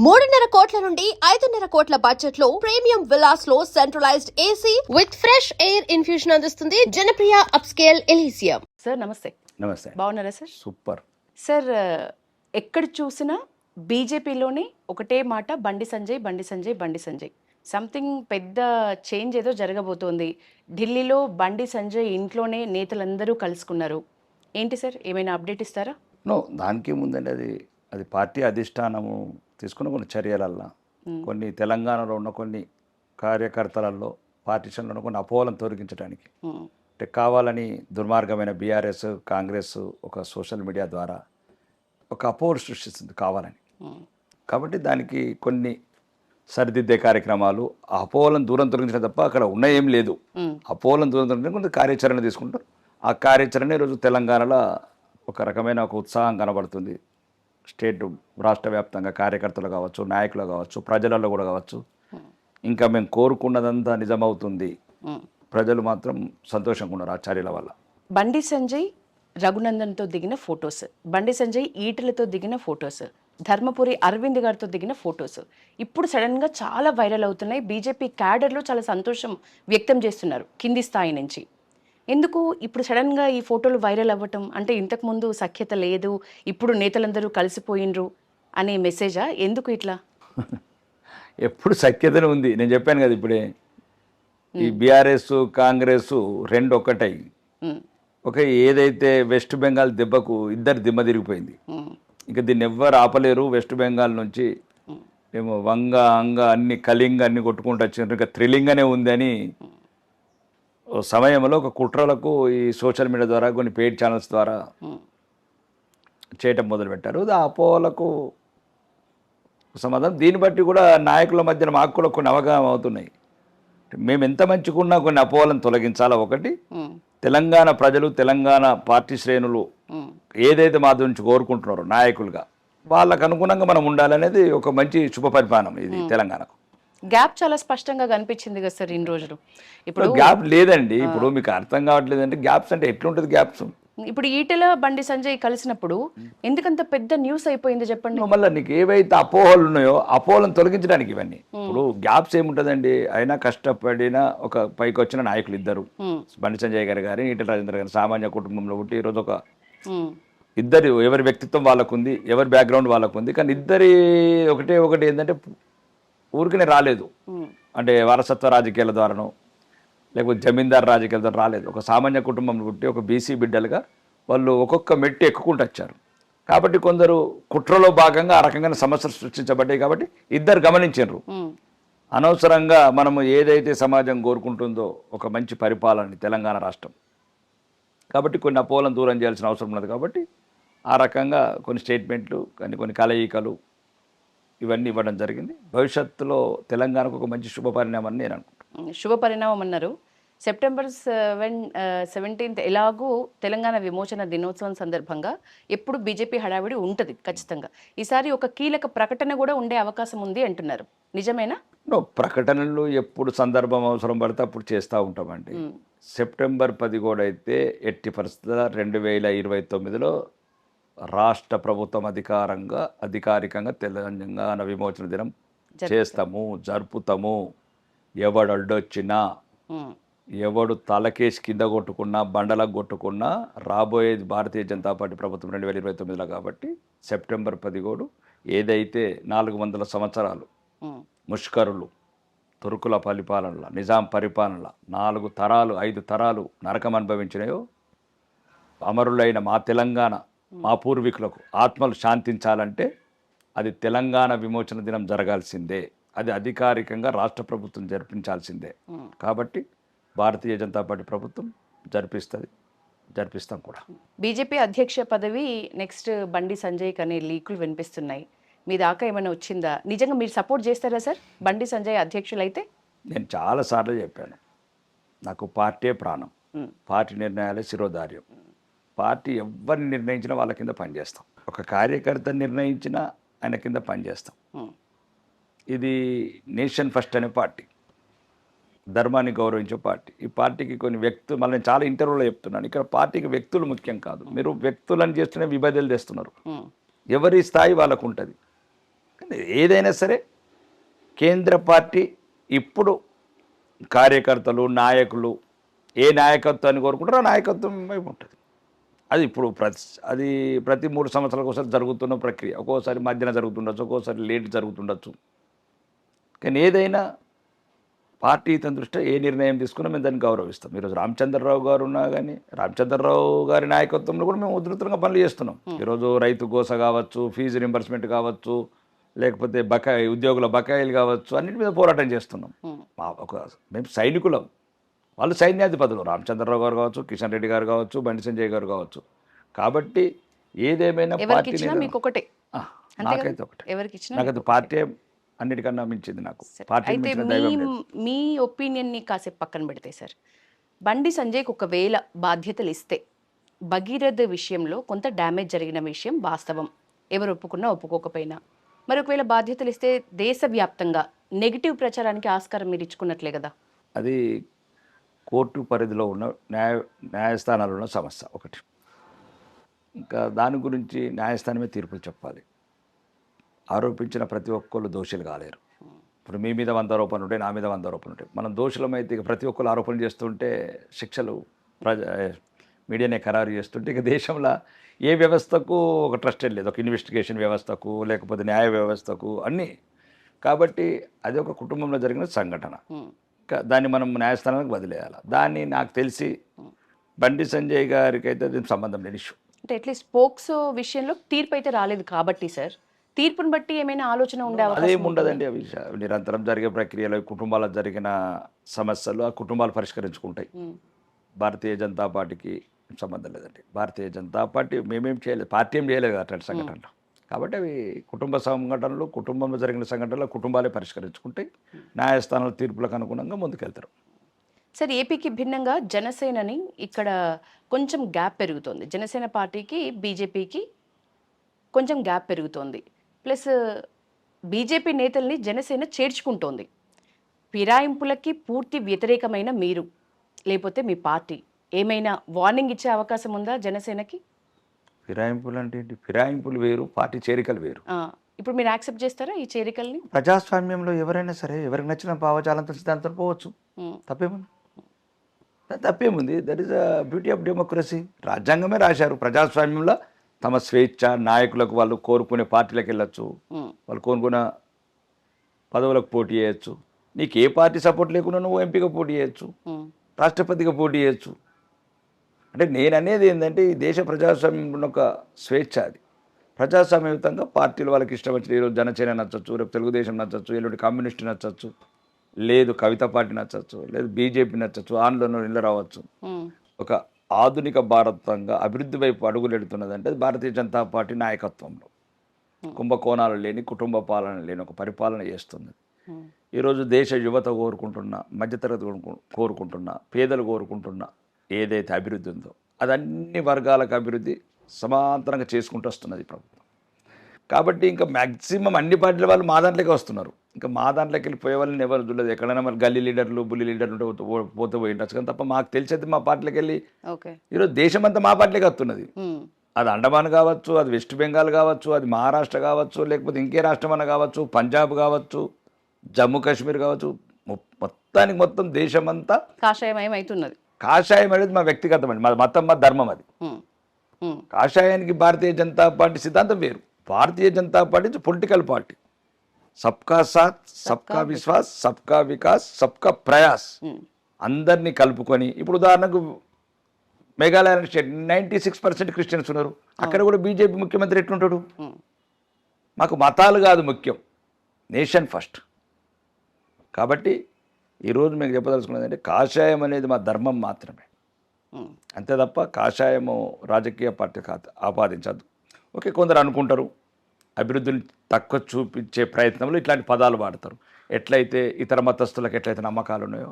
3.5 కోట్ల నుండి 5.5 కోట్ల బడ్జెట్ లో ప్రీమియం విల్లాస్ లో centralized AC with fresh air infusion అందిస్తుంది జనప్రియ అప్స్కేల్ ఎలీసియం. సార్ నమస్తే. నమస్తే. బాగున్నారా సార్? సూపర్ సార్, ఎక్కడ చూసినా బీజేపీలోనే ఒకటే మాట, బండి సంజయ్ బండి సంజయ్ బండి సంజయ్. సంథింగ్ పెద్ద చేంజ్ ఏదో జరగబోతోంది. ఢిల్లీలో బండి సంజయ్ ఇంట్లోనే నేతలందరూ కలుసుకున్నారు. ఏంటి సార్, ఏమైనా అప్డేట్ ఇస్తారా? నో, దానికి ముందండి అది పార్టీ అధిష్టానము తీసుకున్న కొన్ని చర్యలల్లో కొన్ని తెలంగాణలో ఉన్న కొన్ని కార్యకర్తలలో పార్టీషన్లో ఉన్న కొన్ని అపోహలను తొలగించడానికి అంటే కావాలని దుర్మార్గమైన బీఆర్ఎస్ కాంగ్రెస్ ఒక సోషల్ మీడియా ద్వారా ఒక అపోహలు సృష్టిస్తుంది కావాలని. కాబట్టి దానికి కొన్ని సరిదిద్దే కార్యక్రమాలు ఆ అపోహలను దూరం తొలగించడం తప్ప అక్కడ ఉన్న ఏం లేదు. అపోహలను దూరం తొలగించడం కొంత కార్యాచరణ తీసుకుంటారు. ఆ కార్యాచరణ ఈరోజు తెలంగాణలో ఒక రకమైన ఒక ఉత్సాహం కనబడుతుంది. స్టేట్ రాష్ట్ర వ్యాప్తంగా కార్యకర్తలు కావచ్చు, నాయకులు కావచ్చు, ప్రజలలో కూడా కావచ్చు. ఇంకా మేము కోరుకున్నదంతా నిజమవుతుంది. ప్రజలు మాత్రం సంతోషంగా ఉన్నారు ఆ చర్యల వల్ల. బండి సంజయ్ రఘునందన్తో దిగిన ఫొటోస్, బండి సంజయ్ ఈటలతో దిగిన ఫొటోస్, ధర్మపురి అరవింద్ గారితో దిగిన ఫొటోస్ ఇప్పుడు సడన్గా చాలా వైరల్ అవుతున్నాయి. బీజేపీ క్యాడర్లో చాలా సంతోషం వ్యక్తం చేస్తున్నారు కింది స్థాయి నుంచి. ఎందుకు ఇప్పుడు సడన్గా ఈ ఫోటోలు వైరల్ అవ్వటం? అంటే ఇంతకుముందు సఖ్యత లేదు, ఇప్పుడు నేతలందరూ కలిసిపోయినరు అనే మెసేజా? ఎందుకు ఇట్లా? ఎప్పుడు సఖ్యతనే ఉంది. నేను చెప్పాను కదా ఇప్పుడే, ఈ బీఆర్ఎస్ కాంగ్రెస్ రెండు ఒక్కటై ఒక ఏదైతే వెస్ట్ బెంగాల్ దెబ్బకు ఇద్దరు దిమ్మ తిరిగిపోయింది. ఇంకా దీన్ని ఎవ్వరు ఆపలేరు. వెస్ట్ బెంగాల్ నుంచి ఏమో వంగ అంగ అన్ని కళింగ అన్ని కొట్టుకుంటూ వచ్చినారు. ఇంకా థ్రిల్లింగ్గానే ఉంది అని సమయంలో ఒక కుట్రలకు ఈ సోషల్ మీడియా ద్వారా కొన్ని పెయిడ్ ఛానల్స్ ద్వారా చేయటం మొదలుపెట్టారు. ఆ అపోహలకు సమాధానం దీన్ని బట్టి కూడా నాయకుల మధ్యన మాకు కూడా కొన్ని అవగాహన అవుతున్నాయి. మేము ఎంత మంచిగున్నా కొన్ని అపోహలను తొలగించాలా. ఒకటి, తెలంగాణ ప్రజలు తెలంగాణ పార్టీ శ్రేణులు ఏదైతే మా నుంచి కోరుకుంటున్నారో నాయకులుగా వాళ్ళకు అనుగుణంగా మనం ఉండాలనేది ఒక మంచి శుభ పరిపాలన ఇది తెలంగాణకు. గ్యాప్ చాలా స్పష్టంగా కనిపించింది కదా సార్ ఇన్ని రోజులు. ఇప్పుడు గ్యాప్ లేదండి. ఇప్పుడు మీకు అర్థం కావట్లేదు అంటే గ్యాప్స్ అంటే ఎట్లుంటుంది గ్యాప్స్. ఇప్పుడు ఈటెల బండి సంజయ్ కలిసినప్పుడు ఎందుకంత పెద్ద న్యూస్ అయిపోయింది చెప్పండి. మళ్ళీ నీకు ఏవైతే అపోహలు ఉన్నాయో అపోహలను తొలగించడానికి ఇవన్నీ. ఇప్పుడు గ్యాప్స్ ఏముంటుందండి, అయినా కష్టపడిన ఒక పైకి వచ్చిన నాయకులు ఇద్దరు, బండి సంజయ్ గారు కానీ ఈటెల రాజేందర్ గారు సామాన్య కుటుంబంలో పుట్టి ఈరోజు ఒక ఇద్దరు, ఎవరి వ్యక్తిత్వం వాళ్ళకు ఉంది, ఎవరి బ్యాక్గ్రౌండ్ వాళ్ళకు ఉంది. కానీ ఇద్దరి ఒకటి ఏంటంటే ఊరికనే రాలేదు. అంటే వారసత్వ రాజకీయాల ద్వారానో లేకపోతే జమీందారు రాజకీయాల ద్వారా రాలేదు. ఒక సామాన్య కుటుంబంలో పుట్టి ఒక బీసీ బిడ్డలుగా వాళ్ళు ఒక్కొక్క మెట్టు ఎక్కుకుంటూ వచ్చారు. కాబట్టి కొందరు కుట్రలో భాగంగా ఆ రకంగా సమస్యలు సృష్టించబడ్డాయి. కాబట్టి ఇద్దరు గమనించారు, అనవసరంగా మనము ఏదైతే సమాజం కోరుకుంటుందో ఒక మంచి పరిపాలన తెలంగాణ రాష్ట్రం, కాబట్టి కొన్ని అపోహలను దూరం చేయాల్సిన అవసరం ఉన్నది. కాబట్టి ఆ రకంగా కొన్ని స్టేట్మెంట్లు కొన్ని కలయికలు ఇవన్నీ ఇవ్వడం జరిగింది. భవిష్యత్తులో తెలంగాణకు ఒక మంచి శుభ పరిణామం అని నేను అనుకుంటున్నాను. శుభ పరిణామం అన్నారు. సెప్టెంబర్ 17 ఎలాగూ తెలంగాణ విమోచన దినోత్సవం సందర్భంగా ఎప్పుడు బీజేపీ హడావిడి ఉంటుంది ఖచ్చితంగా. ఈసారి ఒక కీలక ప్రకటన కూడా ఉండే అవకాశం ఉంది అంటున్నారు, నిజమేనా? ప్రకటనలు ఎప్పుడు సందర్భం అవసరం పడితే అప్పుడు చేస్తూ ఉంటామండి. సెప్టెంబర్ 10 కూడా అయితే ఎట్టి పరిస్థితుల్లో 2029లో రాష్ట్ర ప్రభుత్వం అధికారికంగా తెలంగాణ విమోచన దినం చేస్తాము, జరుపుతాము. ఎవడు అడ్డొచ్చినా, ఎవడు తలకేసి కింద కొట్టుకున్నా, బండలకు కొట్టుకున్నా, రాబోయేది భారతీయ జనతా పార్టీ ప్రభుత్వం 2029లో. కాబట్టి సెప్టెంబర్ 10 ఏదైతే 400 సంవత్సరాలు ముష్కరులు తురుకుల పరిపాలనలో, నిజాం పరిపాలనలో 4 తరాలు 5 తరాలు నరకం అనుభవించినాయో, అమరులైన మా తెలంగాణ మా పూర్వీకులకు ఆత్మలు శాంతించాలంటే అది తెలంగాణ విమోచన దినం జరగాల్సిందే. అది అధికారికంగా రాష్ట్ర ప్రభుత్వం జరిపించాల్సిందే. కాబట్టి భారతీయ జనతా పార్టీ ప్రభుత్వం జరిపిస్తాం కూడా. బీజేపీ అధ్యక్ష పదవి నెక్స్ట్ బండి సంజయ్ అనే లీకులు వినిపిస్తున్నాయి. మీ దాకా ఏమైనా వచ్చిందా? నిజంగా మీరు సపోర్ట్ చేస్తారా సార్ బండి సంజయ్ అధ్యక్షులైతే? నేను చాలాసార్లు చెప్పాను, నాకు పార్టీ ప్రాణం, పార్టీ నిర్ణయాలే శిరోధార్యం. పార్టీ ఎవరిని నిర్ణయించినా వాళ్ళ కింద పనిచేస్తాం. ఒక కార్యకర్త నిర్ణయించినా ఆయన కింద పనిచేస్తాం. ఇది నేషన్ ఫస్ట్ అనే పార్టీ, ధర్మాన్ని గౌరవించే పార్టీ. ఈ పార్టీకి కొన్ని వ్యక్తులు, మళ్ళీ నేను చాలా ఇంటర్వ్యూలో చెప్తున్నాను, ఇక్కడ పార్టీకి వ్యక్తులు ముఖ్యం కాదు. మీరు వ్యక్తులను చేస్తూనే విభజనలు తెస్తున్నారు. ఎవరి స్థాయి వాళ్ళకు ఉంటుంది. కానీ ఏదైనా సరే కేంద్ర పార్టీ ఇప్పుడు కార్యకర్తలు నాయకులు ఏ నాయకత్వాన్ని కోరుకుంటారో ఆ నాయకత్వం వైపు ఉంటుంది. అది ఇప్పుడు ప్రతి 3 సంవత్సరాలకు ఒకసారి జరుగుతున్న ప్రక్రియ. ఒక్కోసారి మధ్యన జరుగుతుండొచ్చు, ఒక్కోసారి లేట్ జరుగుతుండొచ్చు. కానీ ఏదైనా పార్టీ తన దృష్ట్యా ఏ నిర్ణయం తీసుకున్నా మేము దాన్ని గౌరవిస్తాం. ఈరోజు రామచంద్రరావు గారు ఉన్నా కానీ రామచంద్రరావు గారి నాయకత్వంలో కూడా మేము ఉధృతంగా పనులు చేస్తున్నాం. ఈరోజు రైతు గోస కావచ్చు, ఫీజు రింబర్స్మెంట్ కావచ్చు, లేకపోతే ఉద్యోగుల బకాయిలు కావచ్చు, అన్నిటి మీద పోరాటం చేస్తున్నాం. మేము సైనికులం, వాళ్ళు సైన్యాధిపతులు. రామచంద్రరావు గారు కావచ్చు, కిషన్ రెడ్డి గారు కావచ్చు, బండి సంజయ్ గారు కావచ్చు. కాబట్టి ఏదేమైనా పార్టీ నాకైతే ఒకటే, నాకైతే పార్టీ అన్నిటికన్నా మించింది. నాకు పార్టీ అయితే మీ ఒపీనియన్ని కాసేపు పక్కన పెడితే సార్, బండి సంజయ్కి ఒకవేళ బాధ్యతలు ఇస్తే భగీరథ విషయంలో కొంత డ్యామేజ్ జరిగిన విషయం వాస్తవం, ఎవరు ఒప్పుకున్నా ఒప్పుకోకపోయినా. మరి ఒకవేళ బాధ్యతలు ఇస్తే దేశవ్యాప్తంగా నెగిటివ్ ప్రచారానికి ఆస్కారం మీరు ఇచ్చుకున్నట్లే కదా. అది కోర్టు పరిధిలో ఉన్న న్యాయస్థానాల్లో ఉన్న సమస్య ఒకటి. ఇంకా దాని గురించి న్యాయస్థానమే తీర్పులు చెప్పాలి. ఆరోపించిన ప్రతి ఒక్కళ్ళు దోషులు కాలేరు. ఇప్పుడు మీ మీద 100 ఆరోపణలు ఉంటాయి, నా మీద 100 ఆరోపణలు ఉంటాయి. మనం దోషులమైతే ఇక ప్రతి ఒక్కరు ఆరోపణలు చేస్తుంటే శిక్షలు మీడియానే ఖరారు చేస్తుంటే ఇక దేశంలో ఏ వ్యవస్థకు ఒక ట్రస్టెడ్ లేదు. ఒక ఇన్వెస్టిగేషన్ వ్యవస్థకు, లేకపోతే న్యాయ వ్యవస్థకు, అన్నీ. కాబట్టి అది ఒక కుటుంబంలో జరిగిన సంఘటన. దాన్ని మనం న్యాయస్థానానికి వదిలేయాలి. దాన్ని నాకు తెలిసి బండి సంజయ్ గారికి అయితే దీనికి సంబంధం లేని ఇష్యూ. అంటే అట్లీస్ట్ పోక్సో విషయంలో తీర్పు అయితే రాలేదు కాబట్టి సార్, తీర్పును బట్టి ఏమైనా ఆలోచన ఉండే అదేం ఉండదండి. అవి నిరంతరం జరిగే ప్రక్రియలో కుటుంబాలకు జరిగిన సమస్యలు ఆ కుటుంబాలు పరిష్కరించుకుంటాయి. భారతీయ జనతా పార్టీకి సంబంధం లేదండి. భారతీయ జనతా పార్టీ మేమేం చేయలేదు, పార్టీ ఏం చేయలేదు కదా అట్లాంటి సంఘటనలు. కాబట్టి అవి కుటుంబ సంఘటనలు, కుటుంబంలో జరిగిన సంఘటనలు కుటుంబాలే పరిష్కరించుకుంటాయి. న్యాయస్థానాల తీర్పులకు అనుగుణంగా ముందుకెళ్తారు. సార్, ఏపీకి భిన్నంగా జనసేనని ఇక్కడ కొంచెం గ్యాప్ పెరుగుతోంది. జనసేన పార్టీకి బీజేపీకి కొంచెం గ్యాప్ పెరుగుతోంది. ప్లస్ బీజేపీ నేతల్ని జనసేన చేర్చుకుంటోంది. ఫిరాయింపులకి పూర్తి వ్యతిరేకమైన మీరు, లేకపోతే మీ పార్టీ ఏమైనా వార్నింగ్ ఇచ్చే అవకాశం ఉందా జనసేనకి? ఫిరాయింపులు అంటే ఏంటి? ఫిరాయింపులు వేరు, పార్టీ చేరికలు వేరు. ఇప్పుడు మీరు యాక్సెప్ట్ చేస్తారా ఈ చేరికల్ని? ప్రజాస్వామ్యంలో ఎవరైనా సరే ఎవరికి నచ్చిన భావజాలంతో సిద్ధాంతం పోవచ్చు. తప్పేముంది? That is the beauty of democracy. రాజ్యాంగమే రాశారు. ప్రజాస్వామ్యంలో తమ స్వేచ్ఛ, నాయకులకు వాళ్ళు కోరుకునే పార్టీలకు వెళ్ళొచ్చు, వాళ్ళు కోరుకున్న పదవులకు పోటీ చేయొచ్చు. నీకు ఏ పార్టీ సపోర్ట్ లేకుండా నువ్వు ఎంపీగా పోటీ చేయొచ్చు, రాష్ట్రపతిగా పోటీ చేయొచ్చు. అంటే నేను అనేది ఏంటంటే ఈ దేశ ప్రజాస్వామ్యంలో ఒక స్వేచ్ఛ. అది ప్రజాస్వామ్యయుతంగా పార్టీలు వాళ్ళకి ఇష్టం వచ్చిన, ఈరోజు జనసేన నచ్చచ్చు, రేపు తెలుగుదేశం నచ్చచ్చు, ఎల్లుండి కమ్యూనిస్ట్ నచ్చచ్చు, లేదు కవిత పార్టీ నచ్చచ్చు, లేదు బీజేపీ నచ్చచ్చు, ఆందోళన ఇళ్ళ రావచ్చు. ఒక ఆధునిక భారతంగా అభివృద్ధి వైపు అడుగులెడుతున్నదంటే అది భారతీయ జనతా పార్టీ నాయకత్వంలో. కుంభకోణాలు లేని, కుటుంబ పాలన లేని ఒక పరిపాలన చేస్తుంది. ఈరోజు దేశ యువత కోరుకుంటున్న, మధ్యతరగతి కోరుకుంటున్న, పేదలు కోరుకుంటున్న ఏదైతే అభివృద్ధి ఉందో అది అన్ని వర్గాలకు అభివృద్ధి సమాంతరంగా చేసుకుంటూ వస్తున్నది ప్రభుత్వం. కాబట్టి ఇంకా మ్యాక్సిమం అన్ని పార్టీల వాళ్ళు మా దాంట్లోకి వస్తున్నారు. ఇంకా మా దాంట్లోకి వెళ్ళి పోయే వాళ్ళని ఎవరు చూడలేదు. ఎక్కడైనా మరి గల్లీ లీడర్లు, బుల్లి లీడర్లు ఉంటే పోతే పోయి ఉండొచ్చు. కానీ తప్ప మాకు తెలిసేది మా పార్టీలోకి వెళ్ళి ఈరోజు దేశమంతా మా పార్టీలోకి వస్తున్నది. అది అండమాన్ కావచ్చు, అది వెస్ట్ బెంగాల్ కావచ్చు, అది మహారాష్ట్ర కావచ్చు, లేకపోతే ఇంకే రాష్ట్రం అన్న కావచ్చు, పంజాబ్ కావచ్చు, జమ్మూ కాశ్మీర్ కావచ్చు, మొత్తానికి మొత్తం దేశమంతా కాషాయమయం అవుతున్నది. కాషాయం అనేది మా వ్యక్తిగతం అండి, మా మతం, మా ధర్మం. అది కాషాయానికి భారతీయ జనతా పార్టీ సిద్ధాంతం వేరు. Bharatiya Janata party political party. సబ్కా సాత్, సబ్కా విశ్వాస్, సబ్కా వికాస్, సబ్కా ప్రయాస్, అందరినీ కలుపుకొని. ఇప్పుడు ఉదాహరణకు మేఘాలయ స్టేట్ 96% క్రిస్టియన్స్ ఉన్నారు. అక్కడ కూడా బీజేపీ ముఖ్యమంత్రి ఎట్లుంటాడు? మాకు మతాలు కాదు ముఖ్యం, నేషన్ ఫస్ట్. కాబట్టి ఈరోజు మీకు చెప్పదలుచుకున్నది అంటే కాషాయం అనేది మా ధర్మం మాత్రమే, అంతే తప్ప కాషాయము రాజకీయ పార్టీకి ఆపాదించద్దు. ఓకే, కొందరు అనుకుంటారు అభివృద్ధిని తక్కువ చూపించే ప్రయత్నంలో ఇట్లాంటి పదాలు వాడతారు. ఎట్లయితే ఇతర మతస్థులకు ఎట్లయితే నమ్మకాలు ఉన్నాయో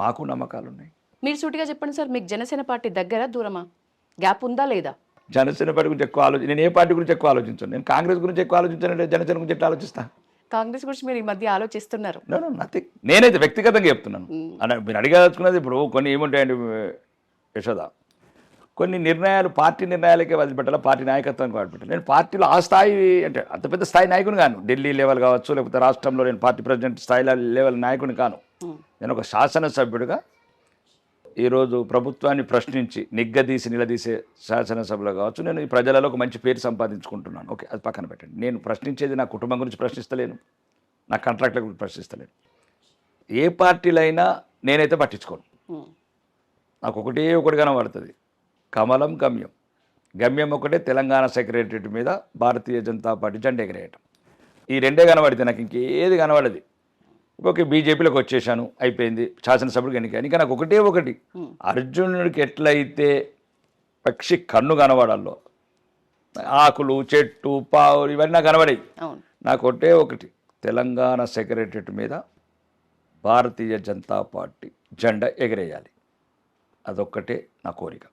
మాకు నమ్మకాలు ఉన్నాయి. మీరు సూటిగా చెప్పండి సార్, మీకు జనసేన పార్టీ దగ్గర దూరమా, గ్యాప్ ఉందా లేదా? జనసేన పార్టీ గురించి ఎక్కువ నేను ఏ పార్టీ గురించి ఎక్కువ ఆలోచించాను? నేను కాంగ్రెస్ గురించి ఎక్కువ ఆలోచించాను, జనసేన గురించి ఎట్లా ఆలోచిస్తాను? కాంగ్రెస్ గురించి మీరు ఈ మధ్య ఆలోచిస్తున్నారు? నథింగ్. నేనైతే వ్యక్తిగతంగా చెప్తున్నాను. మీరు అడిగదలుచుకున్నది ఇప్పుడు కొన్ని ఏముంటాయండి యశోద, కొన్ని నిర్ణయాలు పార్టీ నిర్ణయాలకే వదిలిపెట్టాలి, పార్టీ నాయకత్వానికి వదిలిపెట్టాలి. నేను పార్టీలో ఆ స్థాయి అంటే అంత పెద్ద స్థాయి నాయకుని కాను, ఢిల్లీ లెవెల్ కావచ్చు, లేకపోతే రాష్ట్రంలో నేను పార్టీ ప్రెసిడెంట్ స్థాయిలో లెవెల్ నాయకుని కాను. నేను ఒక శాసనసభ్యుడిగా ఈరోజు ప్రభుత్వాన్ని ప్రశ్నించి నిలదీసే శాసనసభలో కావచ్చు, నేను ఈ ప్రజలలో ఒక మంచి పేరు సంపాదించుకుంటున్నాను. ఓకే, అది పక్కన పెట్టండి. నేను ప్రశ్నించేది నా కుటుంబం గురించి ప్రశ్నిస్తలేను, నా కాంట్రాక్ట్ల గురించి ప్రశ్నిస్తలేను. ఏ పార్టీలో అయినా నేనైతే పట్టించుకోను. నాకు ఒకటి కనబడుతుంది, కమలం గమ్యం. గమ్యం ఒకటే, తెలంగాణ సెక్రటరియట్ మీద భారతీయ జనతా పార్టీ జెండా ఎగరేయటం. ఈ రెండే కనబడితే నాకు ఇంకేది కనబడదు. ఓకే, బీజేపీలోకి వచ్చేసాను, అయిపోయింది, శాసనసభ్యుడికి ఎన్నిక. ఇంకా నాకు ఒకటి, అర్జునుడికి ఎట్లయితే పక్షి కన్ను కనబడాలో, ఆకులు, చెట్టు, పావు ఇవన్నీ నాకు కనబడాయి. నాకు ఒకటి, తెలంగాణ సెక్రటరియట్ మీద భారతీయ జనతా పార్టీ జెండా ఎగరేయాలి. అదొక్కటే నా కోరిక.